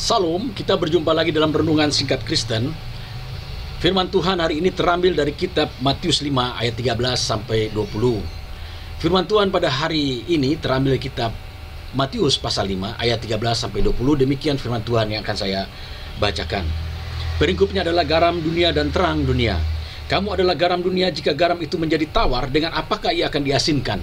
Salam, kita berjumpa lagi dalam Renungan Singkat Kristen. Firman Tuhan hari ini terambil dari kitab Matius 5 ayat 13 sampai 20. Firman Tuhan pada hari ini terambil dari kitab Matius pasal 5 ayat 13 sampai 20. Demikian firman Tuhan yang akan saya bacakan. Peringkupnya adalah garam dunia dan terang dunia. Kamu adalah garam dunia. Jika garam itu menjadi tawar, dengan apakah ia akan diasinkan?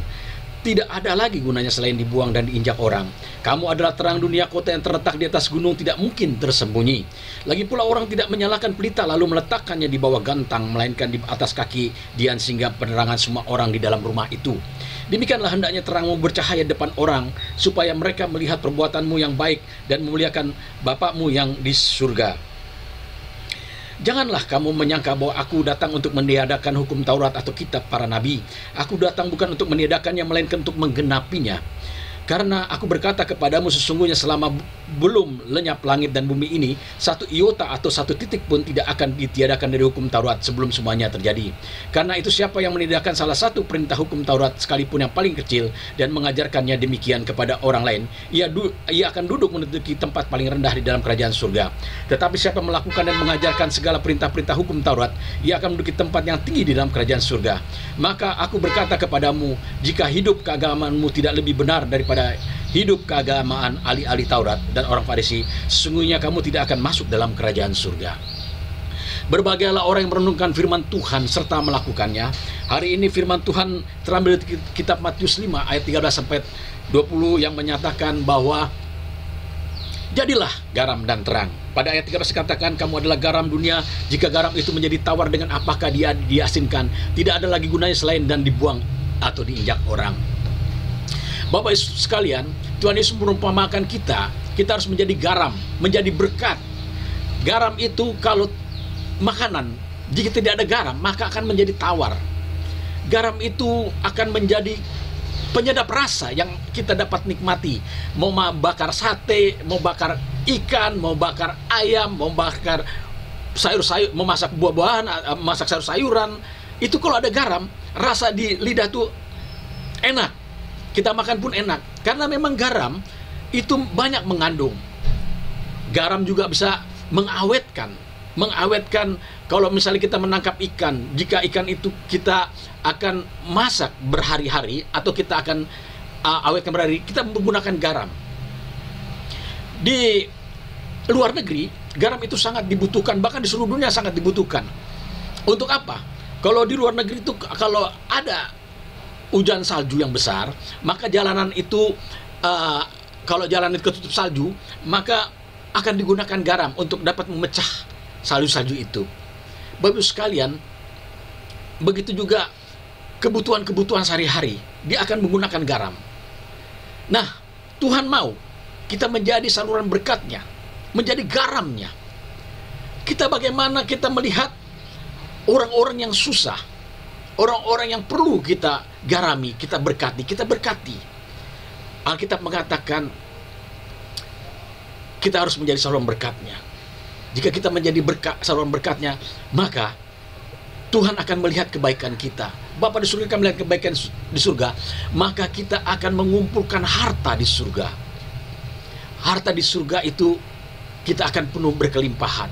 Tidak ada lagi gunanya selain dibuang dan diinjak orang. Kamu adalah terang dunia. Kota yang terletak di atas gunung tidak mungkin tersembunyi. Lagi pula orang tidak menyalakan pelita lalu meletakkannya di bawah gantang, melainkan di atas kaki dian, sehingga penerangan semua orang di dalam rumah itu. Demikianlah hendaknya terangmu bercahaya depan orang, supaya mereka melihat perbuatanmu yang baik dan memuliakan Bapakmu yang di surga. Janganlah kamu menyangka bahwa aku datang untuk meniadakan hukum Taurat atau kitab para nabi. Aku datang bukan untuk meniadakannya, melainkan untuk menggenapinya. Karena aku berkata kepadamu, sesungguhnya selama belum lenyap langit dan bumi ini, satu iota atau satu titik pun tidak akan ditiadakan dari hukum Taurat sebelum semuanya terjadi. Karena itu siapa yang meniadakan salah satu perintah hukum Taurat, sekalipun yang paling kecil, dan mengajarkannya demikian kepada orang lain, ia akan duduk menduduki tempat paling rendah di dalam kerajaan surga. Tetapi siapa melakukan dan mengajarkan segala perintah-perintah hukum Taurat, ia akan menduduki tempat yang tinggi di dalam kerajaan surga. Maka aku berkata kepadamu, jika hidup keagamaanmu tidak lebih benar daripada hidup keagamaan ahli-ahli Taurat dan orang Farisi, sesungguhnya kamu tidak akan masuk dalam kerajaan surga. Berbahagialah orang yang merenungkan firman Tuhan serta melakukannya. Hari ini firman Tuhan terambil dari kitab Matius 5 ayat 13 sampai 20 yang menyatakan bahwa jadilah garam dan terang. Pada ayat 13 dikatakan, kamu adalah garam dunia. Jika garam itu menjadi tawar, dengan apakah dia diasinkan? Tidak ada lagi gunanya selain dan dibuang atau diinjak orang. Bapak Yesus sekalian, Tuhan Yesus merumpamakan kita harus menjadi garam, menjadi berkat. Garam itu kalau makanan, jika tidak ada garam, maka akan menjadi tawar. Garam itu akan menjadi penyedap rasa yang kita dapat nikmati. Mau bakar sate, mau bakar ikan, mau bakar ayam, mau bakar sayur-sayur, mau masak buah-buahan, masak sayur-sayuran. Itu kalau ada garam, rasa di lidah tuh enak. Kita makan pun enak, karena memang garam itu banyak mengandung. Garam juga bisa mengawetkan. Kalau misalnya kita menangkap ikan, jika ikan itu kita akan masak berhari-hari atau kita akan awetkan berhari, kita menggunakan garam. Di luar negeri, garam itu sangat dibutuhkan, bahkan di seluruh dunia sangat dibutuhkan. Untuk apa? Kalau di luar negeri itu, kalau ada hujan salju yang besar, maka jalanan itu kalau jalanan itu ketutup salju, maka akan digunakan garam untuk dapat memecah salju-salju itu. Bapak sekalian, begitu juga kebutuhan-kebutuhan sehari-hari, dia akan menggunakan garam. Nah, Tuhan mau kita menjadi saluran berkat-Nya, menjadi garamnya. Kita bagaimana kita melihat orang-orang yang susah, orang-orang yang perlu kita garami, kita berkati. Alkitab mengatakan kita harus menjadi saluran berkat-Nya. Jika kita menjadi saluran berkat-Nya, maka Tuhan akan melihat kebaikan kita. Bapa di surga akan melihat kebaikan di surga, maka kita akan mengumpulkan harta di surga. Harta di surga itu kita akan penuh berkelimpahan.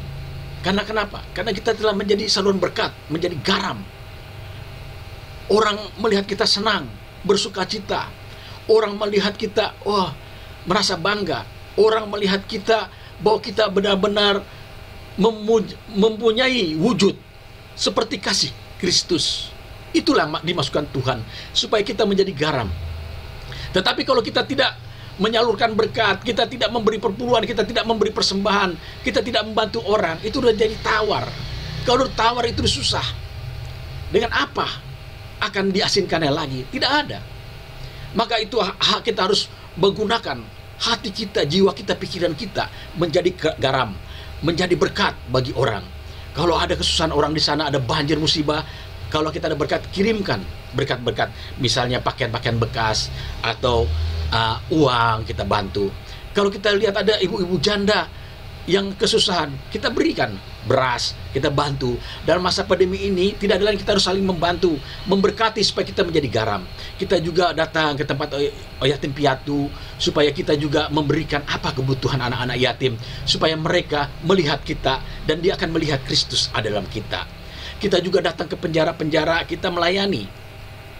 Karena kenapa? Karena kita telah menjadi saluran berkat, menjadi garam. Orang melihat kita senang, bersuka cita. Orang melihat kita, wah, merasa bangga. Orang melihat kita bahwa kita benar-benar mempunyai wujud seperti kasih Kristus. Itulah dimasukkan Tuhan, supaya kita menjadi garam. Tetapi kalau kita tidak menyalurkan berkat, kita tidak memberi perpuluhan, kita tidak memberi persembahan, kita tidak membantu orang, itu sudah jadi tawar. Kalau tawar itu susah. Dengan apa akan diasinkannya lagi? Tidak ada. Maka itu hak kita harus menggunakan hati kita, jiwa kita, pikiran kita menjadi garam, menjadi berkat bagi orang. Kalau ada kesusahan orang di sana, ada banjir musibah, kalau kita ada berkat, kirimkan berkat-berkat. Misalnya pakaian-pakaian bekas atau uang kita bantu. Kalau kita lihat ada ibu-ibu janda yang kesusahan, kita berikan beras, kita bantu. Dalam masa pandemi ini tidak ada lagi, kita harus saling membantu, memberkati supaya kita menjadi garam. Kita juga datang ke tempat yatim piatu supaya kita juga memberikan apa kebutuhan anak-anak yatim, supaya mereka melihat kita dan dia akan melihat Kristus ada dalam kita. Kita juga datang ke penjara-penjara, kita melayani,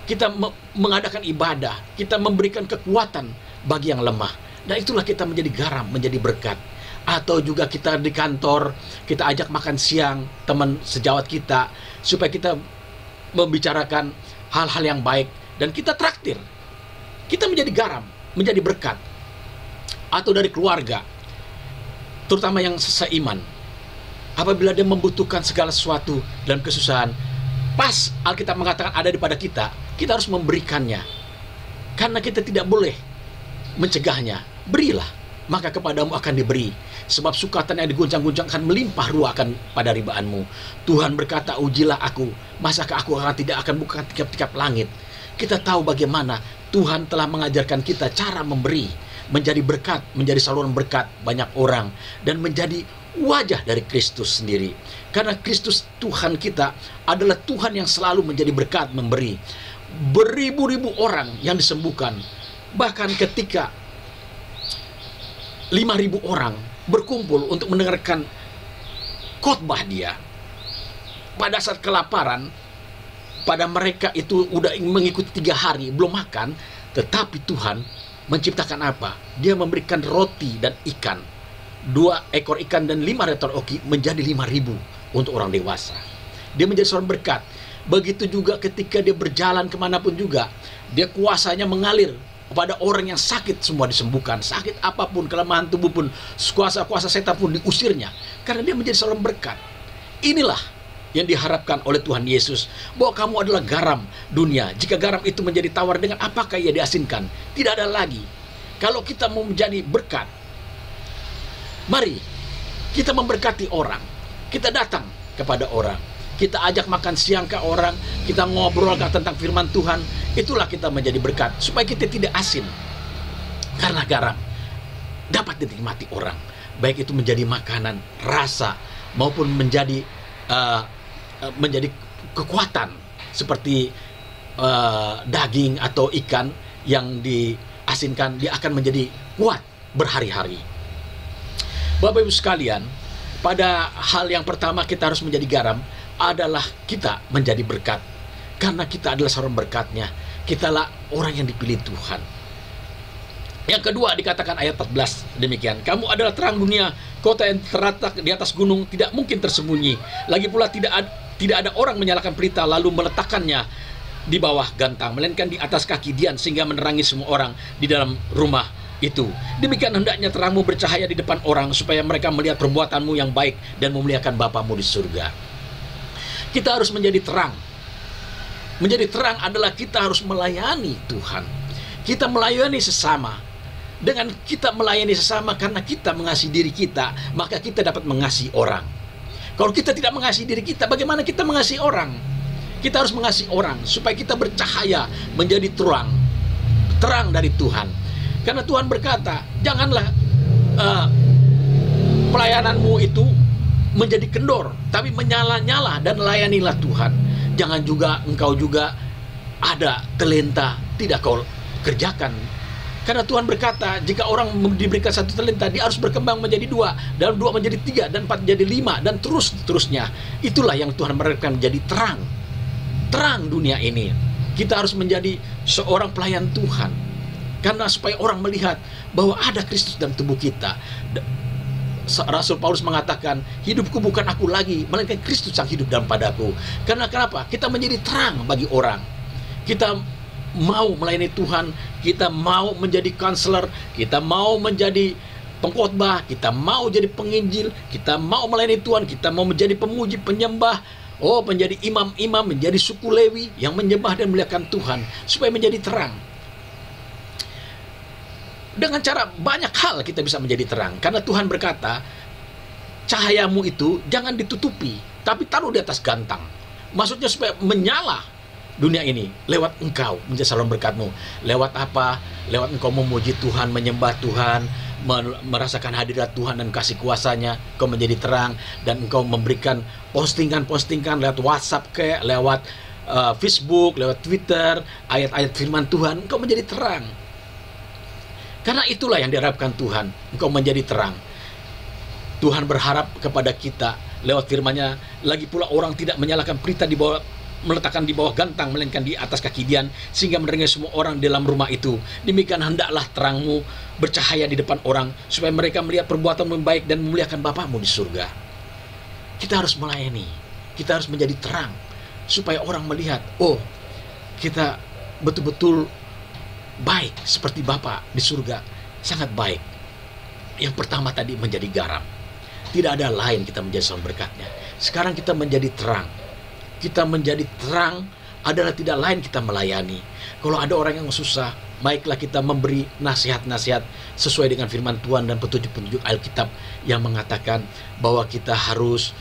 kita mengadakan ibadah, kita memberikan kekuatan bagi yang lemah. Dan itulah kita menjadi garam, menjadi berkat. Atau juga kita di kantor, kita ajak makan siang teman sejawat kita, supaya kita membicarakan hal-hal yang baik, dan kita traktir. Kita menjadi garam, menjadi berkat. Atau dari keluarga, terutama yang seiman, apabila dia membutuhkan segala sesuatu dalam kesusahan, pas Alkitab mengatakan ada pada kita, kita harus memberikannya. Karena kita tidak boleh mencegahnya. Berilah, maka kepadamu akan diberi. Sebab sukatan yang diguncang-guncang akan melimpah ruah akan pada ribaanmu. Tuhan berkata, ujilah aku, masakah aku tidak akan buka tiap-tiap langit. Kita tahu bagaimana Tuhan telah mengajarkan kita cara memberi, menjadi berkat, menjadi saluran berkat banyak orang, dan menjadi wajah dari Kristus sendiri. Karena Kristus Tuhan kita adalah Tuhan yang selalu menjadi berkat, memberi. Beribu-ribu orang yang disembuhkan. Bahkan ketika 5.000 orang berkumpul untuk mendengarkan khotbah dia, pada saat kelaparan, pada mereka itu udah mengikuti 3 hari belum makan, tetapi Tuhan menciptakan apa? Dia memberikan roti dan ikan, 2 ekor ikan dan 5 retor oki, menjadi 5.000 untuk orang dewasa. Dia menjadi seorang berkat. Begitu juga ketika dia berjalan kemanapun juga, dia kuasanya mengalir kepada orang yang sakit, semua disembuhkan. Sakit apapun, kelemahan tubuh pun, kuasa-kuasa setan pun diusirnya, karena dia menjadi seorang berkat. Inilah yang diharapkan oleh Tuhan Yesus, bahwa kamu adalah garam dunia. Jika garam itu menjadi tawar, dengan apakah ia diasinkan? Tidak ada lagi. Kalau kita mau menjadi berkat, mari kita memberkati orang. Kita datang kepada orang, kita ajak makan siang ke orang, kita ngobrol tentang firman Tuhan. Itulah kita menjadi berkat, supaya kita tidak asin. Karena garam dapat dinikmati orang, baik itu menjadi makanan, rasa, maupun menjadi kekuatan, seperti daging atau ikan yang diasinkan, dia akan menjadi kuat berhari-hari. Bapak Ibu sekalian, pada hal yang pertama kita harus menjadi garam adalah kita menjadi berkat. Karena kita adalah seorang berkatnya, kitalah orang yang dipilih Tuhan. Yang kedua dikatakan ayat 14 demikian, kamu adalah terang dunia, kota yang terletak di atas gunung, tidak mungkin tersembunyi. Lagi pula tidak ada orang menyalakan pelita lalu meletakkannya di bawah gantang, melainkan di atas kaki dian, sehingga menerangi semua orang di dalam rumah itu. Demikian hendaknya terangmu bercahaya di depan orang, supaya mereka melihat perbuatanmu yang baik dan memuliakan Bapamu di surga. Kita harus menjadi terang. Menjadi terang adalah kita harus melayani Tuhan. Kita melayani sesama. Dengan kita melayani sesama, karena kita mengasihi diri kita, maka kita dapat mengasihi orang. Kalau kita tidak mengasihi diri kita, bagaimana kita mengasihi orang? Kita harus mengasihi orang supaya kita bercahaya, menjadi terang dari Tuhan. Karena Tuhan berkata, janganlah pelayananmu itu menjadi kendor, tapi menyala-nyala dan layanilah Tuhan. Jangan juga engkau juga ada talenta tidak kau kerjakan. Karena Tuhan berkata, jika orang diberikan 1 talenta, dia harus berkembang menjadi 2, dan 2 menjadi 3, dan 4 menjadi 5, dan terusnya. Itulah yang Tuhan berikan menjadi terang dunia ini. Kita harus menjadi seorang pelayan Tuhan. Karena supaya orang melihat bahwa ada Kristus dalam tubuh kita. Rasul Paulus mengatakan, hidupku bukan aku lagi, melainkan Kristus yang hidup dalam padaku. Karena kenapa? Kita menjadi terang bagi orang. Kita mau melayani Tuhan, kita mau menjadi konselor, kita mau menjadi pengkhotbah, kita mau jadi penginjil, kita mau melayani Tuhan, kita mau menjadi pemuji, penyembah, menjadi imam-imam, menjadi suku Lewi yang menyembah dan memuliakan Tuhan, supaya menjadi terang. Dengan cara banyak hal kita bisa menjadi terang. Karena Tuhan berkata, cahayamu itu jangan ditutupi, tapi taruh di atas gantang. Maksudnya supaya menyala dunia ini lewat engkau menjadi saluran berkat-Mu. Lewat apa? Lewat engkau memuji Tuhan, menyembah Tuhan, merasakan hadirat Tuhan dan kasih kuasanya. Engkau menjadi terang, dan engkau memberikan postingan-postingan lewat WhatsApp, kayak lewat Facebook, lewat Twitter, ayat-ayat firman Tuhan. Engkau menjadi terang. Karena itulah yang diharapkan Tuhan, engkau menjadi terang. Tuhan berharap kepada kita lewat firman-Nya. Lagi pula orang tidak menyalakan pelita meletakkan di bawah gantang, melainkan di atas kaki dian, sehingga menerangi semua orang dalam rumah itu. Demikian hendaklah terangmu bercahaya di depan orang, supaya mereka melihat perbuatanmu yang baik dan memuliakan Bapamu di surga. Kita harus melayani, kita harus menjadi terang, supaya orang melihat, kita betul-betul baik seperti Bapa di surga, sangat baik. Yang pertama tadi menjadi garam. Tidak ada lain kita menjadi saluran berkat-Nya. Sekarang kita menjadi terang. Kita menjadi terang adalah tidak lain kita melayani. Kalau ada orang yang susah, baiklah kita memberi nasihat-nasihat sesuai dengan firman Tuhan dan petunjuk-petunjuk Alkitab yang mengatakan bahwa kita harus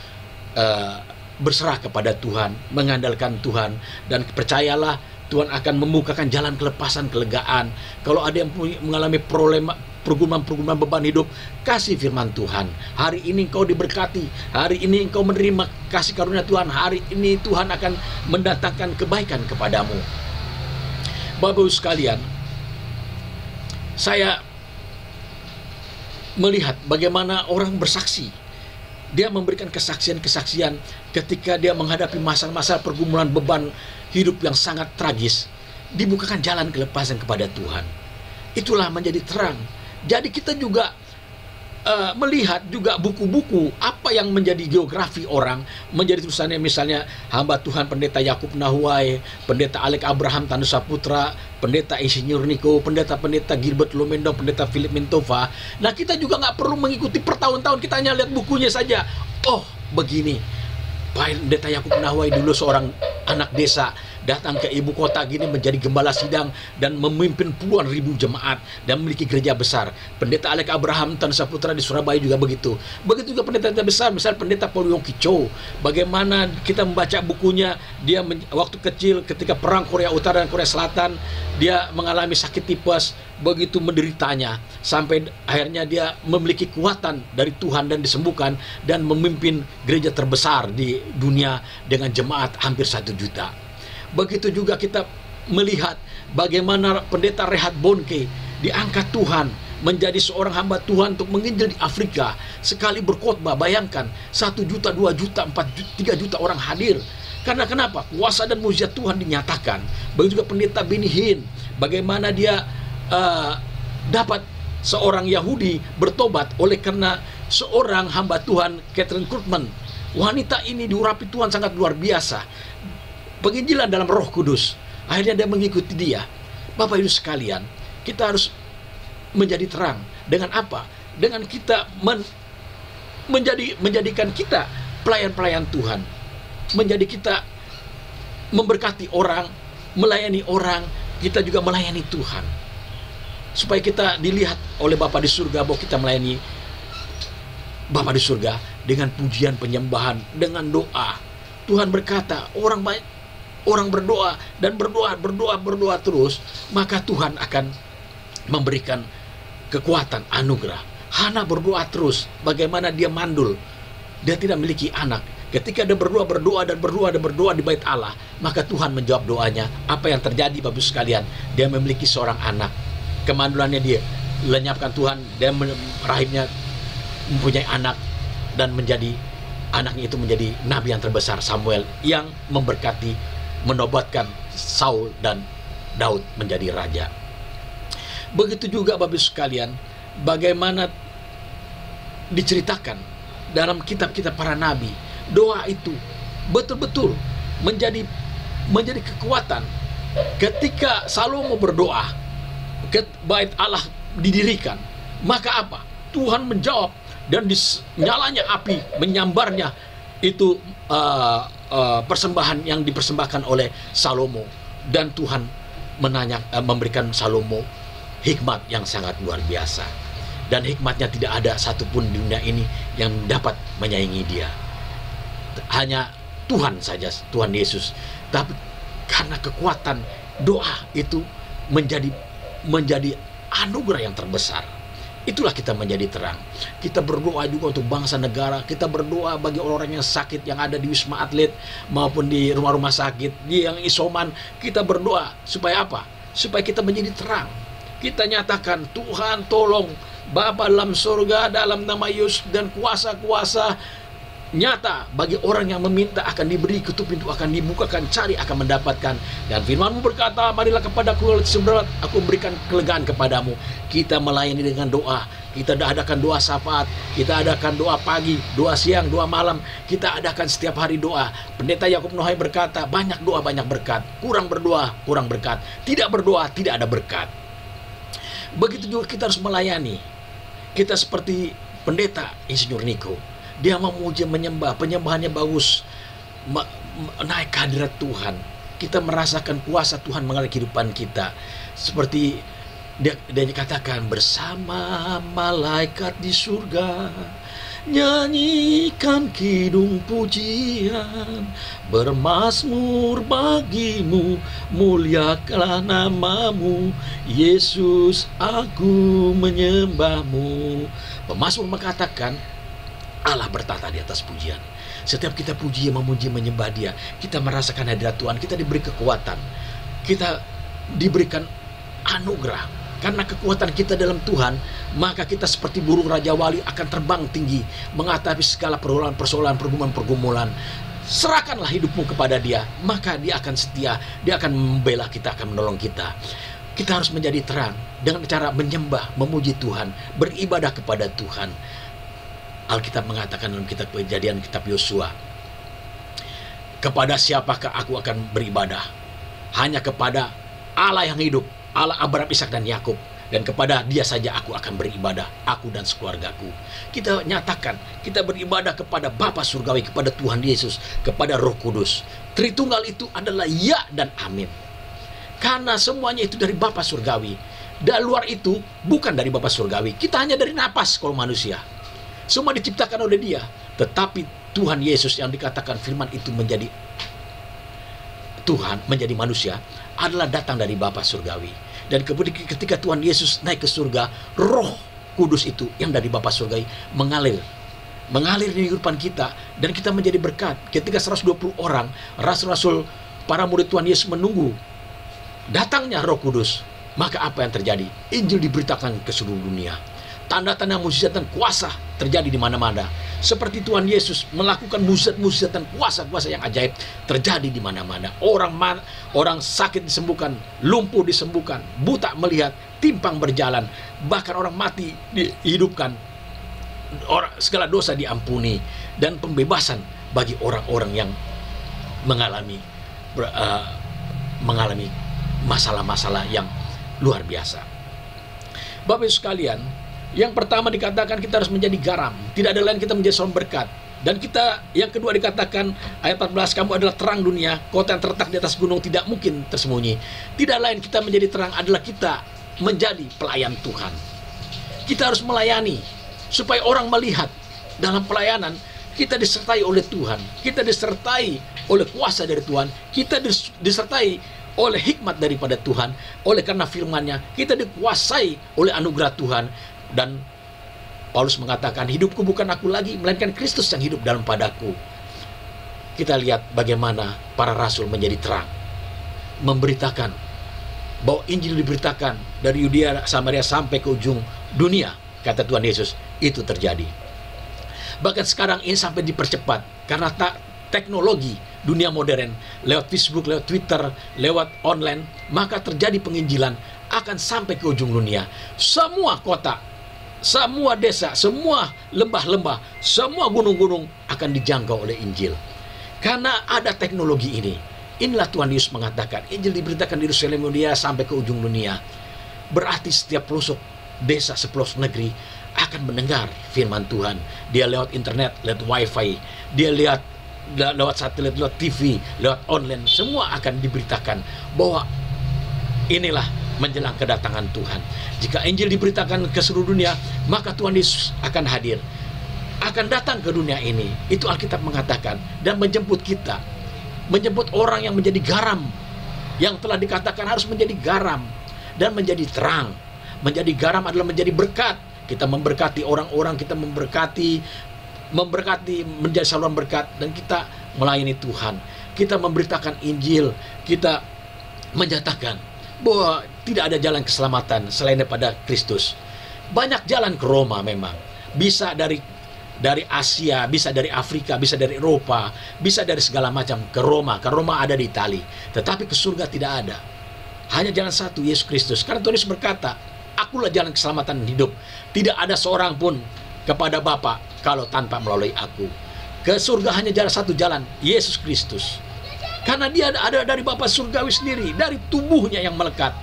berserah kepada Tuhan, mengandalkan Tuhan, dan percayalah Tuhan akan membukakan jalan kelepasan, kelegaan. Kalau ada yang mengalami pergumulan beban hidup, kasih firman Tuhan. Hari ini engkau diberkati, hari ini engkau menerima kasih karunia Tuhan, hari ini Tuhan akan mendatangkan kebaikan kepadamu. Bapak Ibu sekalian, saya melihat bagaimana orang bersaksi. Dia memberikan kesaksian-kesaksian ketika dia menghadapi masa-masa pergumulan beban hidup yang sangat tragis. Dibukakan jalan kelepasan kepada Tuhan. Itulah menjadi terang. Jadi kita juga melihat juga buku-buku apa yang menjadi geografi orang, menjadi tulisannya misalnya hamba Tuhan Pendeta Yakub Nahuai, Pendeta Alek Abraham Tanu Saputra, Pendeta Insinyur Niko, Pendeta Gilbert Lumendo, Pendeta Philip Mintova. Nah, kita juga nggak perlu mengikuti per tahun-tahun, kita hanya lihat bukunya saja. Begini, Pendeta Yakub Nahuai dulu seorang anak desa, datang ke ibu kota gini menjadi gembala sidang dan memimpin puluhan ribu jemaat dan memiliki gereja besar. Pendeta Alek Abraham Tanu Saputra di Surabaya juga begitu. Begitu juga pendeta besar, misalnya Pendeta Paul Yong Kicho. Bagaimana kita membaca bukunya, dia waktu kecil ketika perang Korea Utara dan Korea Selatan, dia mengalami sakit tipes, begitu menderitanya, sampai akhirnya dia memiliki kekuatan dari Tuhan dan disembuhkan dan memimpin gereja terbesar di dunia dengan jemaat hampir 1 juta. Begitu juga kita melihat bagaimana Pendeta Rehat Bonke diangkat Tuhan menjadi seorang hamba Tuhan untuk menginjil di Afrika. Sekali berkhotbah, bayangkan 1 juta, 2 juta, 4 juta, 3 juta orang hadir. Karena kenapa? Kuasa dan mujizat Tuhan dinyatakan. Begitu juga Pendeta Benny Hinn, bagaimana dia dapat seorang Yahudi bertobat oleh karena seorang hamba Tuhan, Catherine Kurtman. Wanita ini diurapi Tuhan sangat luar biasa. Penginjilan dalam Roh Kudus. Akhirnya dia mengikuti dia. Bapak Ibu sekalian, kita harus menjadi terang. Dengan apa? Dengan kita menjadikan kita pelayan-pelayan Tuhan. Menjadi kita memberkati orang, melayani orang, kita juga melayani Tuhan. Supaya kita dilihat oleh Bapa di surga bahwa kita melayani Bapa di surga dengan pujian, penyembahan, dengan doa. Tuhan berkata, orang berdoa dan berdoa terus, maka Tuhan akan memberikan kekuatan, anugerah. Hana berdoa terus, bagaimana dia mandul, dia tidak memiliki anak. Ketika dia berdoa di bait Allah, maka Tuhan menjawab doanya. Apa yang terjadi Bapak sekalian? Dia memiliki seorang anak. Kemandulannya dia lenyapkan Tuhan, dia rahimnya mempunyai anak, dan anaknya itu menjadi nabi yang terbesar, Samuel, yang memberkati, menobatkan Saul dan Daud menjadi raja. Begitu juga Bapak Ibu sekalian, bagaimana diceritakan dalam kitab-kitab para nabi, doa itu betul-betul menjadi kekuatan. Ketika Salomo berdoa, bait Allah didirikan, maka apa? Tuhan menjawab, dan nyalanya api menyambarnya itu persembahan yang dipersembahkan oleh Salomo, dan Tuhan memberikan Salomo hikmat yang sangat luar biasa, dan hikmatnya tidak ada satupun di dunia ini yang dapat menyaingi dia. Hanya Tuhan saja, Tuhan Yesus. Tapi karena kekuatan doa itu menjadi anugerah yang terbesar, itulah kita menjadi terang. Kita berdoa juga untuk bangsa negara. Kita berdoa bagi orang-orang yang sakit, yang ada di Wisma Atlet maupun di rumah-rumah sakit, di yang isoman. Kita berdoa supaya apa? Supaya kita menjadi terang. Kita nyatakan, Tuhan tolong, Bapa dalam surga, dalam nama Yesus, dan kuasa-kuasa nyata bagi orang yang meminta akan diberi, ketuk pintu akan dibukakan, cari akan mendapatkan. Dan firman-Mu berkata, marilah kepadaku seberat, aku berikan kelegaan kepadamu. Kita melayani dengan doa. Kita adakan doa syafaat, kita adakan doa pagi, doa siang, doa malam. Kita adakan setiap hari doa. Pendeta Yakub Nohai berkata, banyak doa banyak berkat, kurang berdoa kurang berkat, tidak berdoa tidak ada berkat. Begitu juga kita harus melayani. Kita seperti pendeta Insinyur Niko, dia memuji, menyembah, penyembahannya bagus, naik ke hadirat Tuhan. Kita merasakan kuasa Tuhan mengalir kehidupan kita. Seperti dia dikatakan, bersama malaikat di surga, nyanyikan kidung pujian, bermazmur bagimu, muliakanlah namamu, Yesus aku menyembahmu. Pemazmur mengatakan, Allah bertata di atas pujian. Setiap kita puji, memuji, menyembah Dia, kita merasakan hadirat Tuhan, kita diberi kekuatan, kita diberikan anugerah. Karena kekuatan kita dalam Tuhan, maka kita seperti burung Raja Wali akan terbang tinggi, menghadapi segala persoalan, pergumulan. Serahkanlah hidupmu kepada Dia, maka Dia akan setia, Dia akan membela kita, akan menolong kita. Kita harus menjadi terang dengan cara menyembah, memuji Tuhan, beribadah kepada Tuhan. Alkitab mengatakan dalam kitab Kejadian, kitab Yosua, kepada siapakah aku akan beribadah? Hanya kepada Allah yang hidup, Allah Abraham, Ishak, dan Yakub, dan kepada Dia saja aku akan beribadah, aku dan sekeluargaku. Kita nyatakan, kita beribadah kepada Bapa Surgawi, kepada Tuhan Yesus, kepada Roh Kudus. Tritunggal itu adalah ya dan amin. Karena semuanya itu dari Bapa Surgawi. Dan luar itu bukan dari Bapa Surgawi. Kita hanya dari napas kalau manusia. Semua diciptakan oleh Dia. Tetapi Tuhan Yesus yang dikatakan firman itu menjadi Tuhan, menjadi manusia, adalah datang dari Bapa Surgawi. Dan kemudian ketika Tuhan Yesus naik ke surga, Roh Kudus itu yang dari Bapa Surgawi mengalir di kehidupan kita, dan kita menjadi berkat. Ketika 120 orang rasul-rasul, para murid Tuhan Yesus menunggu datangnya Roh Kudus, maka apa yang terjadi? Injil diberitakan ke seluruh dunia. Tanda-tanda mukjizat dan kuasa terjadi di mana-mana. Seperti Tuhan Yesus melakukan mukjizat dan kuasa-kuasa yang ajaib terjadi di mana-mana. Orang sakit disembuhkan, lumpuh disembuhkan, buta melihat, timpang berjalan, bahkan orang mati dihidupkan, segala dosa diampuni, dan pembebasan bagi orang-orang yang mengalami masalah-masalah yang luar biasa. Bapak Ibu sekalian, yang pertama dikatakan kita harus menjadi garam. Tidak ada lain kita menjadi sumber berkat. Dan kita, yang kedua dikatakan ayat 14, kamu adalah terang dunia, kota yang terletak di atas gunung tidak mungkin tersembunyi. Tidak lain kita menjadi terang adalah kita menjadi pelayan Tuhan. Kita harus melayani supaya orang melihat dalam pelayanan kita disertai oleh Tuhan, kita disertai oleh kuasa dari Tuhan, kita disertai oleh hikmat daripada Tuhan. Oleh karena firman-Nya kita dikuasai oleh anugerah Tuhan. Dan Paulus mengatakan, hidupku bukan aku lagi, melainkan Kristus yang hidup dalam padaku. Kita lihat bagaimana para rasul menjadi terang, memberitakan bahwa Injil diberitakan dari Yudea, Samaria sampai ke ujung dunia. Kata Tuhan Yesus, itu terjadi. Bahkan sekarang ini sampai dipercepat karena teknologi dunia modern, lewat Facebook, lewat Twitter, lewat online, maka terjadi penginjilan akan sampai ke ujung dunia. Semua kota, semua desa, semua lembah-lembah, semua gunung-gunung akan dijangkau oleh Injil. Karena ada teknologi ini. Inilah Tuhan Yesus mengatakan, Injil diberitakan di Yerusalem dia sampai ke ujung dunia. Berarti setiap pelosok desa, sepelosok negeri akan mendengar firman Tuhan. Dia lewat internet, lewat wifi, dia lihat lewat satelit, lewat TV, lewat online, semua akan diberitakan bahwa inilah menjelang kedatangan Tuhan. Jika Injil diberitakan ke seluruh dunia, maka Tuhan Yesus akan hadir, akan datang ke dunia ini. Itu Alkitab mengatakan, dan menjemput kita, menjemput orang yang menjadi garam, yang telah dikatakan harus menjadi garam dan menjadi terang. Menjadi garam adalah menjadi berkat. Kita memberkati orang-orang, kita memberkati menjadi saluran berkat, dan kita melayani Tuhan. Kita memberitakan Injil, kita menyatakan bahwa tidak ada jalan keselamatan selain daripada Kristus. Banyak jalan ke Roma memang. Bisa dari Asia, bisa dari Afrika, bisa dari Eropa, bisa dari segala macam ke Roma. Ke Roma ada di Itali. Tetapi ke surga tidak ada. Hanya jalan satu, Yesus Kristus. Karena Tuhan Yesus berkata, akulah jalan keselamatan dan hidup. Tidak ada seorang pun kepada Bapa kalau tanpa melalui aku. Ke surga hanya jalan satu jalan, Yesus Kristus. Karena dia ada dari Bapa surgawi sendiri, dari tubuhnya yang melekat.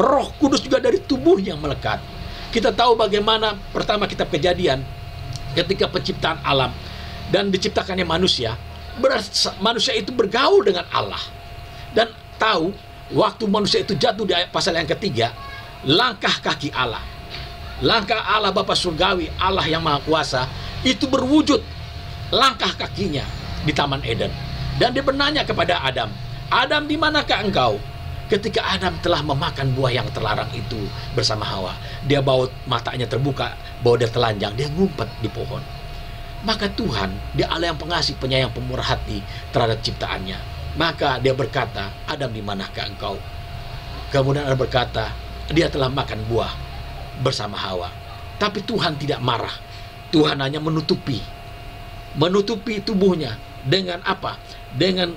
Roh Kudus juga dari tubuhnya yang melekat. Kita tahu bagaimana pertama kitab Kejadian, ketika penciptaan alam dan diciptakannya manusia, manusia itu bergaul dengan Allah. Dan tahu, waktu manusia itu jatuh di pasal yang ketiga, langkah kaki Allah, langkah Allah Bapa surgawi, Allah yang maha kuasa, itu berwujud langkah kakinya di Taman Eden. Dan dia bertanya kepada Adam, Adam, di manakah engkau? Ketika Adam telah memakan buah yang terlarang itu bersama Hawa, dia baut matanya terbuka, bahwa dia telanjang, dia ngumpet di pohon. Maka Tuhan, dia Allah yang pengasih, penyayang, pemurah hati terhadap ciptaannya. Maka dia berkata, Adam, di manakah engkau? Kemudian Adam berkata, dia telah makan buah bersama Hawa. Tapi Tuhan tidak marah. Tuhan hanya menutupi tubuhnya dengan apa? Dengan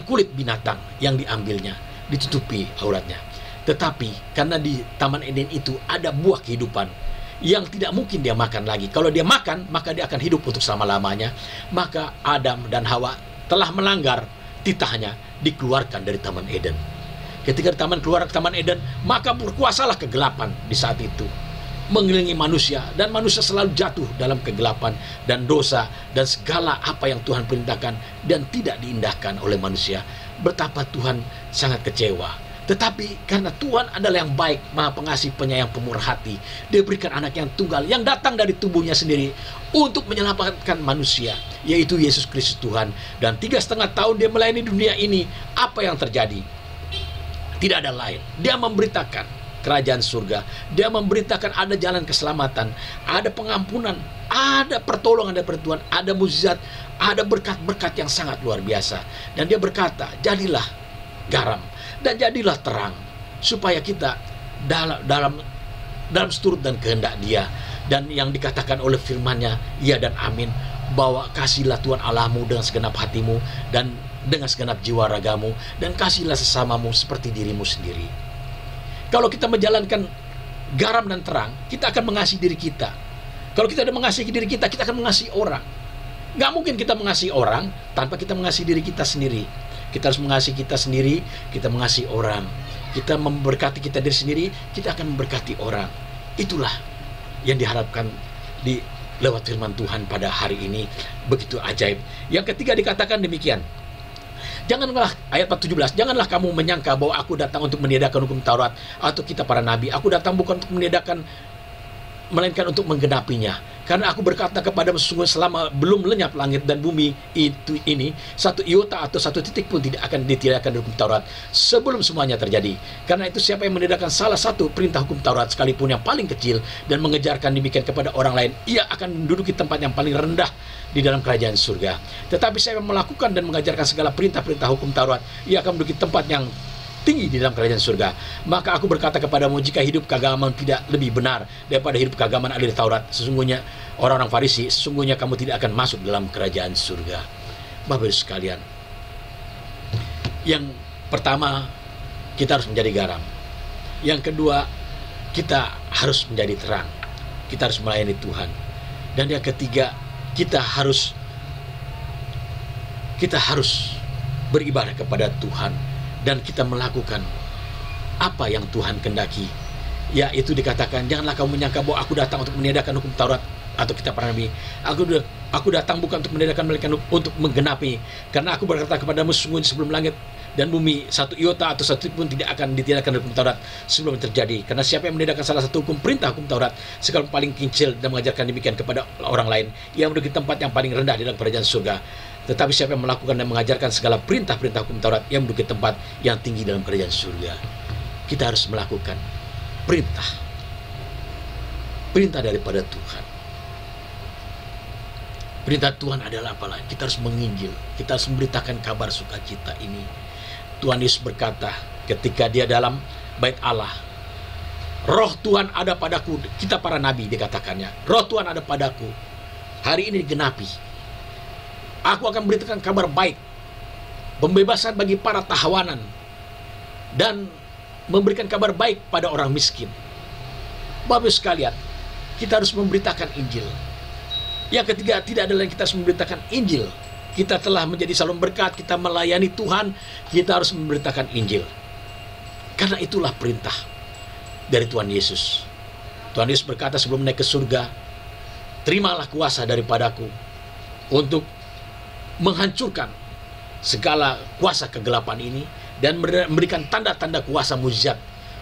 kulit binatang yang diambilnya, ditutupi auratnya. Tetapi karena di Taman Eden itu ada buah kehidupan yang tidak mungkin dia makan lagi. Kalau dia makan, maka dia akan hidup untuk selama-lamanya. Maka Adam dan Hawa telah melanggar titahnya, dikeluarkan dari Taman Eden. Ketika keluar ke Taman Eden, maka berkuasalah kegelapan di saat itu mengelilingi manusia, dan manusia selalu jatuh dalam kegelapan dan dosa dan segala apa yang Tuhan perintahkan dan tidak diindahkan oleh manusia. Betapa Tuhan sangat kecewa. Tetapi karena Tuhan adalah yang baik, maha pengasih, penyayang, pemurah hati, dia berikan anak yang tunggal yang datang dari tubuhnya sendiri untuk menyelamatkan manusia, yaitu Yesus Kristus Tuhan. Dan 3,5 tahun dia melayani dunia ini. Apa yang terjadi? Tidak ada lain, dia memberitakan kerajaan surga. Dia memberitakan ada jalan keselamatan, ada pengampunan, ada pertolongan dari Tuhan, ada mukjizat, ada berkat-berkat yang sangat luar biasa. Dan dia berkata, jadilah garam dan jadilah terang, supaya kita dalam seturut dan kehendak Dia. Dan yang dikatakan oleh firman-Nya, ya dan amin, bahwa kasihlah Tuhan Allahmu dengan segenap hatimu dan dengan segenap jiwa ragamu, dan kasihlah sesamamu seperti dirimu sendiri. Kalau kita menjalankan garam dan terang, kita akan mengasihi diri kita. Kalau kita sudah mengasihi diri kita, kita akan mengasihi orang. Nggak mungkin kita mengasihi orang tanpa kita mengasihi diri kita sendiri. Kita harus mengasihi kita sendiri, kita mengasihi orang. Kita memberkati kita diri sendiri, kita akan memberkati orang. Itulah yang diharapkan lewat firman Tuhan pada hari ini. Begitu ajaib. Yang ketiga dikatakan demikian. Janganlah, ayat 17, janganlah kamu menyangka bahwa aku datang untuk meniadakan hukum Taurat atau kitab para nabi. Aku datang bukan untuk meniadakan, melainkan untuk menggenapinya. Karena aku berkata kepadamu, sesungguhnya selama belum lenyap langit dan bumi ini, satu iota atau satu titik pun tidak akan ditiadakan hukum Taurat sebelum semuanya terjadi. Karena itu siapa yang meniadakan salah satu perintah hukum Taurat, sekalipun yang paling kecil, dan mengejarkan demikian kepada orang lain, ia akan menduduki tempat yang paling rendah di dalam kerajaan surga. Tetapi saya melakukan dan mengajarkan segala perintah-perintah hukum Taurat, ia akan menduduki tempat yang tinggi di dalam kerajaan surga. Maka aku berkata kepadamu, jika hidup keagamaan tidak lebih benar daripada hidup keagamaan ada di Taurat, sesungguhnya orang-orang Farisi, sesungguhnya kamu tidak akan masuk dalam kerajaan surga. Bapak-Ibu sekalian, yang pertama, kita harus menjadi garam. Yang kedua, kita harus menjadi terang. Kita harus melayani Tuhan. Dan yang ketiga, kita harus beribadah kepada Tuhan, dan kita melakukan apa yang Tuhan kehendaki. Yaitu dikatakan, janganlah kamu menyangka bahwa aku datang untuk meniadakan hukum Taurat atau kitab para nabi. Aku datang bukan untuk meniadakan, melainkan untuk menggenapi. Karena aku berkata kepadamu, sungguh sebelum langit dan bumi satu iota atau satu pun tidak akan ditiadakan hukum Taurat sebelum terjadi. Karena siapa yang meniadakan salah satu perintah hukum Taurat, sekalipun paling kecil, dan mengajarkan demikian kepada orang lain, ia menduduki tempat yang paling rendah di dalam kerajaan surga. Tetapi siapa yang melakukan dan mengajarkan segala perintah-perintah hukum Taurat, ia menduduki tempat yang tinggi dalam kerajaan surga. Kita harus melakukan perintah daripada Tuhan. Perintah Tuhan adalah apa lain? Kita harus menginjil, kita harus memberitakan kabar sukacita ini. Tuhan Yesus berkata ketika dia dalam bait Allah, roh Tuhan ada padaku. Kita para nabi dikatakannya, roh Tuhan ada padaku. Hari ini digenapi. Aku akan memberitakan kabar baik, pembebasan bagi para tahanan, dan memberikan kabar baik pada orang miskin. Bapak sekalian, kita harus memberitakan Injil. Yang ketiga, tidak ada lain, kita harus memberitakan Injil. Kita telah menjadi salur berkat, kita melayani Tuhan, kita harus memberitakan Injil. Karena itulah perintah dari Tuhan Yesus. Tuhan Yesus berkata sebelum naik ke surga, terimalah kuasa daripadaku untuk menghancurkan segala kuasa kegelapan ini, dan memberikan tanda-tanda kuasa mujizat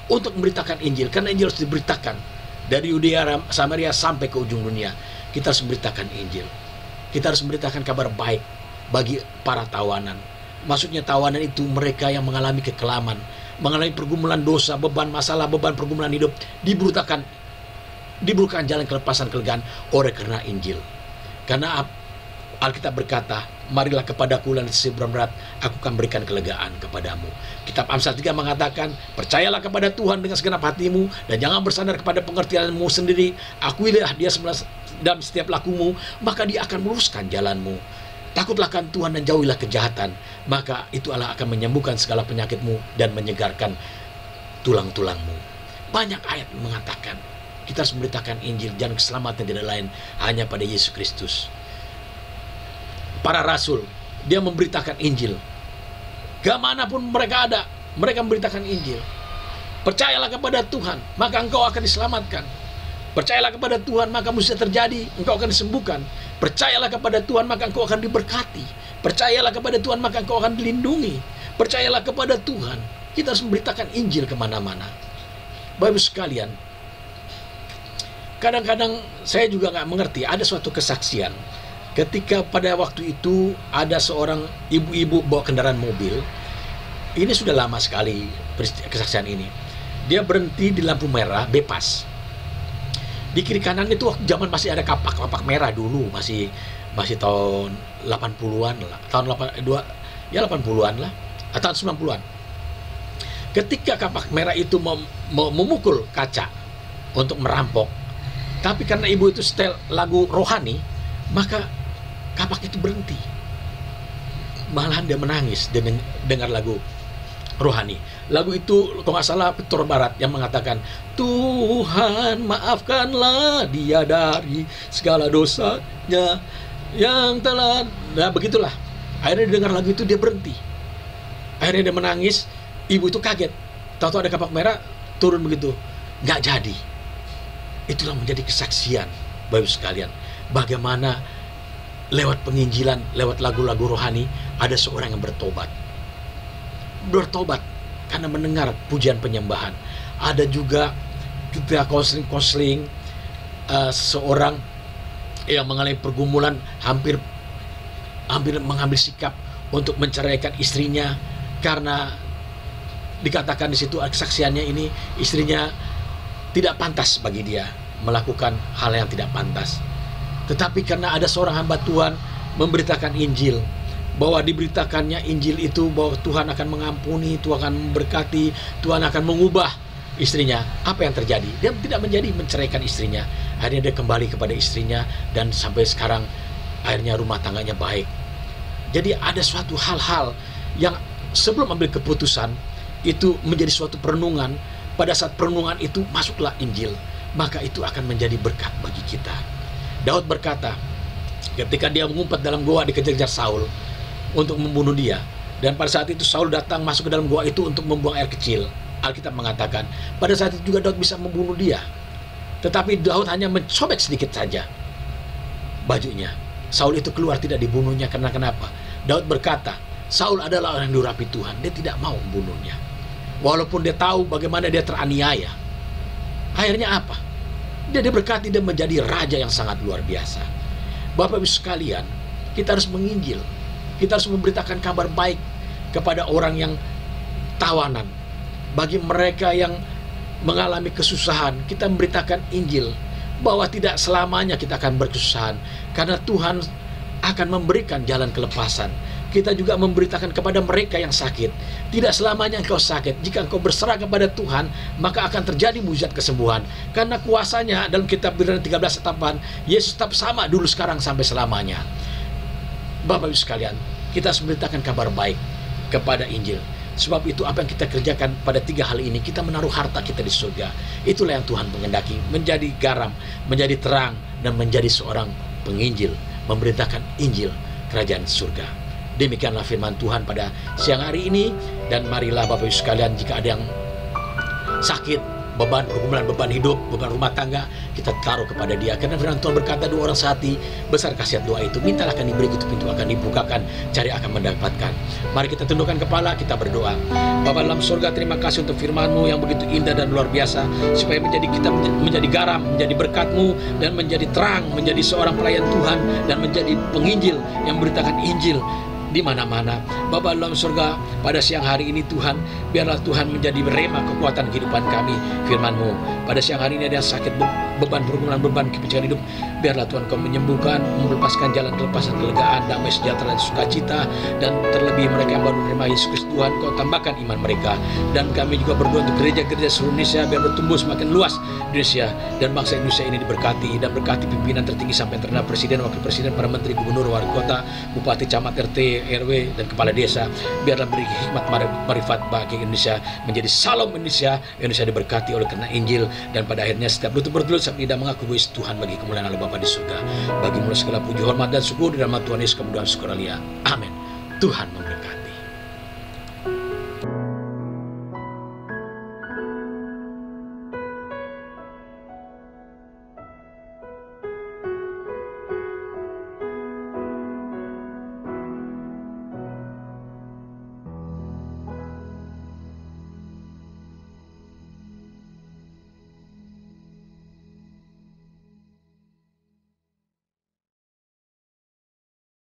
untuk memberitakan Injil. Karena Injil harus diberitakan dari Yudea, Samaria sampai ke ujung dunia. Kita harus memberitakan Injil. Kita harus memberitakan kabar baik bagi para tawanan. Maksudnya tawanan itu mereka yang mengalami kekelaman, mengalami pergumulan dosa, beban masalah, beban pergumulan hidup, diberitakan jalan kelepasan kelegaan oleh karena Injil. Karena Alkitab berkata, marilah kepadaku dan seberat berat, aku akan berikan kelegaan kepadamu. Kitab Amsal 3 mengatakan, percayalah kepada Tuhan dengan segenap hatimu, dan jangan bersandar kepada pengertianmu sendiri. Akuilah dia dalam setiap lakumu, maka dia akan meluruskan jalanmu. Takutlah akan Tuhan dan jauhilah kejahatan, maka itu Allah akan menyembuhkan segala penyakitmu dan menyegarkan tulang-tulangmu. Banyak ayat mengatakan kita harus memberitakan Injil, dan keselamatan tidak lain hanya pada Yesus Kristus. Para rasul, dia memberitakan Injil. Kemanapun mereka ada, mereka memberitakan Injil. Percayalah kepada Tuhan, maka engkau akan diselamatkan. Percayalah kepada Tuhan, maka mujizat terjadi, engkau akan disembuhkan. Percayalah kepada Tuhan, maka engkau akan diberkati. Percayalah kepada Tuhan, maka engkau akan dilindungi. Percayalah kepada Tuhan. Kita harus memberitakan Injil kemana-mana. Bapak sekalian, kadang-kadang saya juga nggak mengerti, ada suatu kesaksian. Ketika pada waktu itu ada seorang ibu-ibu bawa kendaraan mobil. Ini sudah lama sekali kesaksian ini. Dia berhenti di lampu merah, bebas. Di kiri kanan itu zaman masih ada kapak merah dulu, masih tahun 80-an lah. Tahun 80-an lah, atau tahun 90-an. Ketika kapak merah itu memukul kaca untuk merampok, tapi karena ibu itu setel lagu rohani, maka kapak itu berhenti. Malahan dia menangis dan dengar lagu rohani. Lagu itu kalau nggak salah Petor Barat yang mengatakan, Tuhan maafkanlah dia dari segala dosanya yang telah. Nah begitulah. Akhirnya dia dengar lagu itu, dia berhenti. Akhirnya dia menangis. Ibu itu kaget. Tahu-tahu ada kapak merah, turun begitu. Nggak jadi. Itulah menjadi kesaksian Bapak sekalian, bagaimana lewat penginjilan, lewat lagu-lagu rohani, ada seorang yang bertobat karena mendengar pujian penyembahan. Ada juga kita konseling seorang yang mengalami pergumulan, hampir mengambil sikap untuk menceraikan istrinya, karena dikatakan di situ kesaksiannya ini, istrinya tidak pantas bagi dia melakukan hal yang tidak pantas. Tetapi karena ada seorang hamba Tuhan memberitakan Injil, bahwa diberitakannya Injil itu bahwa Tuhan akan mengampuni, Tuhan akan memberkati, Tuhan akan mengubah istrinya. Apa yang terjadi? Dia tidak menjadi menceraikan istrinya. Akhirnya dia kembali kepada istrinya, dan sampai sekarang akhirnya rumah tangganya baik. Jadi ada suatu hal-hal yang sebelum ambil keputusan itu menjadi suatu perenungan, pada saat perenungan itu masuklah Injil, maka itu akan menjadi berkat bagi kita. Daud berkata, ketika dia mengumpat dalam goa dikejar-kejar Saul untuk membunuh dia, dan pada saat itu Saul datang masuk ke dalam goa itu untuk membuang air kecil. Alkitab mengatakan, pada saat itu juga Daud bisa membunuh dia. Tetapi Daud hanya mencobek sedikit saja bajunya. Saul itu keluar, tidak dibunuhnya. Karena kenapa? Daud berkata, Saul adalah orang yang diurapi Tuhan. Dia tidak mau membunuhnya. Walaupun dia tahu bagaimana dia teraniaya. Akhirnya apa? Dia diberkati dan menjadi raja yang sangat luar biasa. Bapak Ibu sekalian, kita harus menginjil. Kita harus memberitakan kabar baik kepada orang yang tawanan. Bagi mereka yang mengalami kesusahan, kita memberitakan Injil bahwa tidak selamanya kita akan berkesusahan, karena Tuhan akan memberikan jalan kelepasan. Kita juga memberitakan kepada mereka yang sakit, tidak selamanya engkau sakit. Jika engkau berserah kepada Tuhan, maka akan terjadi mujizat kesembuhan. Karena kuasanya dalam kitab Bilangan 13 ayat 8, Yesus tetap sama dulu, sekarang, sampai selamanya. Bapak Ibu sekalian, kita harus memberitakan kabar baik kepada Injil. Sebab itu apa yang kita kerjakan pada 3 hal ini, kita menaruh harta kita di surga. Itulah yang Tuhan mengendaki, menjadi garam, menjadi terang, dan menjadi seorang penginjil, memberitakan Injil kerajaan surga. Demikianlah firman Tuhan pada siang hari ini. Dan marilah Bapak Ibu sekalian, jika ada yang sakit, beban pergumulan, beban hidup, beban rumah tangga, kita taruh kepada Dia. Karena firman Tuhan berkata, 2 orang sehati, besar khasiat doa itu. Mintalah akan diberi, itu pintu akan dibukakan, cari akan mendapatkan. Mari kita tundukkan kepala, kita berdoa. Bapa dalam surga, terima kasih untuk firman-Mu yang begitu indah dan luar biasa, supaya kita menjadi garam, menjadi berkat-Mu, dan menjadi terang, menjadi seorang pelayan Tuhan, dan menjadi penginjil yang memberitakan Injil di mana-mana. Bapa dalam surga, pada siang hari ini Tuhan, biarlah Tuhan menjadi rema kekuatan kehidupan kami, firman-Mu. Pada siang hari ini ada yang sakit, beban pergumulan, beban kepikiran hidup, biarlah Tuhan Kau menyembuhkan, melepaskan jalan kelepasan, kelegaan, damai sejahtera dan sukacita. Dan terlebih mereka yang baru menerima Yesus Kristus, Tuhan Kau tambahkan iman mereka. Dan kami juga berdoa untuk gereja-gereja seluruh Indonesia, biar bertumbuh semakin luas Indonesia, dan bangsa Indonesia ini diberkati, dan berkati pimpinan tertinggi sampai rendah, presiden, wakil presiden, para menteri, gubernur, wali kota, bupati, camat, RT, RW, dan kepala desa. Biarlah beri hikmat marifat bagi Indonesia, menjadi salam Indonesia. Indonesia diberkati oleh karena Injil, dan pada akhirnya setiap lutut bertelut, setiap lidah mengaku bahwa Tuhan bagi kemuliaan Allah Bapa di surga. Bagi mulai segala puji, hormat, dan syukur di dalam Tuhan Yesus, kemuliaan syukur alia. Amin. Tuhan memberkati.